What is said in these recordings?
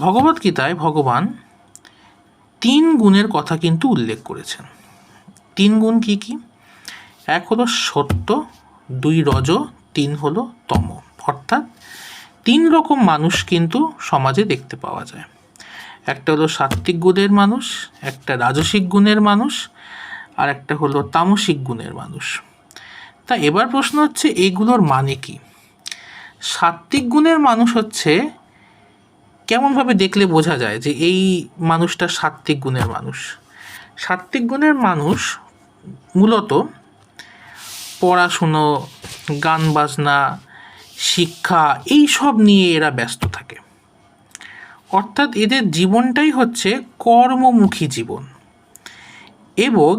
ভগবদ্গীতায় ভগবান 3 গুণের কথা কিন্তু উল্লেখ করেছেন। 3 গুণ কি কি? 1 হলো সত্য, 2 রজ, 3 হলো তম। অর্থাৎ 3 রকম মানুষ কিন্তু সমাজে দেখতে পাওয়া যায়। একটা হলো সাত্ত্বিক গুণের মানুষ, একটা রাজসিক গুণের মানুষ, আর একটা হলো তামসিক গুণের মানুষ। তা এবার প্রশ্ন হচ্ছে এইগুলোর মানে কি? সাত্ত্বিক গুণের মানুষ হচ্ছে, কেমনভাবে দেখলে বোঝা যায় যে এই মানুষটা সাত্ত্বিক গুণের মানুষ? সাত্ত্বিক গুণের মানুষ মূলত পড়াশুনো, গান বাজনা, শিক্ষা এই সব নিয়ে এরা ব্যস্ত থাকে। অর্থাৎ এদের জীবনটাই হচ্ছে কর্মমুখী জীবন, এবং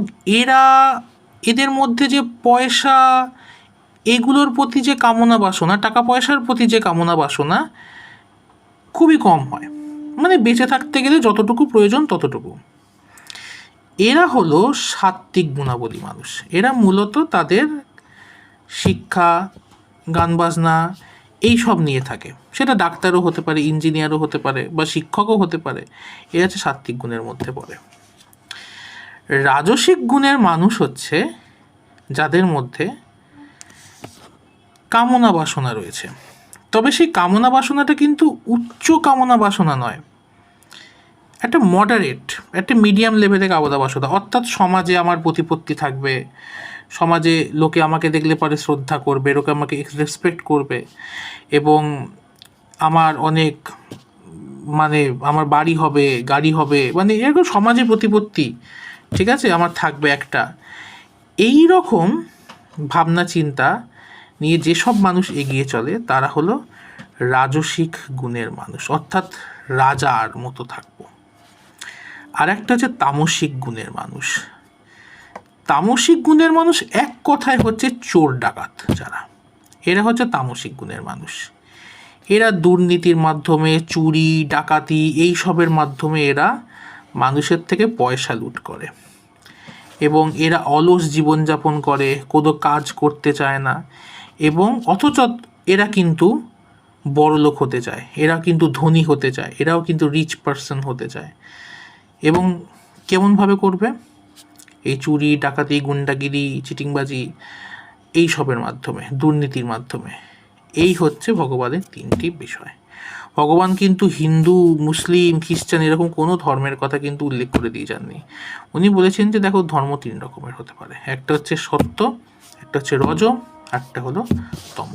এদের মধ্যে যে পয়সা, এগুলোর প্রতি যে কামনা বাসনা, টাকা পয়সার প্রতি যে কামনা বাসনা খুবই কম হয়। মানে বেঁচে থাকতে গেলে যতটুকু প্রয়োজন ততটুকু। এরা হলো সাত্ত্বিক গুণাবলী মানুষ। এরা মূলত তাদের শিক্ষা, গান বাজনা এই সব নিয়ে থাকে। সেটা ডাক্তারও হতে পারে, ইঞ্জিনিয়ারও হতে পারে, বা শিক্ষকও হতে পারে। এরা হচ্ছে সাত্ত্বিক গুণের মধ্যে পড়ে। রাজসিক গুণের মানুষ হচ্ছে যাদের মধ্যে কামনা বাসনা রয়েছে, তবে সেই কামনা বাসনাটা কিন্তু উচ্চ কামনা বাসনা নয়, একটা মডারেট, একটা মিডিয়াম লেভেলে কামনা বাসনা। অর্থাৎ সমাজে আমার প্রতিপত্তি থাকবে, সমাজে লোকে আমাকে দেখলে পরে শ্রদ্ধা করবে, লোকে আমাকে রেসপেক্ট করবে, এবং আমার অনেক মানে আমার বাড়ি হবে, গাড়ি হবে, মানে এরকম সমাজে প্রতিপত্তি, ঠিক আছে, আমার থাকবে একটা। এই রকম ভাবনা চিন্তা নিয়ে যেসব মানুষ এগিয়ে চলে তারা হলো রাজসিক গুণের মানুষ, অর্থাৎ রাজার মতো থাকবো। আর একটা হচ্ছে তামসিক গুণের মানুষ। তামসিক গুণের মানুষ এক কথায় হচ্ছে চোর ডাকাত যারা, এরা হচ্ছে তামসিক গুণের মানুষ। এরা দুর্নীতির মাধ্যমে, চুরি ডাকাতি এই সবের মাধ্যমে এরা মানুষের থেকে পয়সা লুট করে, এবং এরা অলস জীবনযাপন করে, কোনো কাজ করতে চায় না, এবং অথচ এরা কিন্তু বড়লোক হতে চায়, এরা কিন্তু ধনী হতে চায়, এরাও কিন্তু রিচ পারসন হতে চায়। এবং কেমনভাবে করবে? এই চুরি ডাকাতি, গুন্ডাগিরি, চিটিংবাজি এই সবের মাধ্যমে, দুর্নীতির মাধ্যমে। এই হচ্ছে ভগবানের 3টি বিষয়। ভগবান কিন্তু হিন্দু, মুসলিম, খ্রিস্টান এরকম কোনো ধর্মের কথা কিন্তু উল্লেখ করে দিয়ে যাননি। উনি বলেছেন যে দেখো, ধর্ম 3 রকমের হতে পারে। একটা হচ্ছে সত্য, একটা হচ্ছে রজ, একটা হলো তম।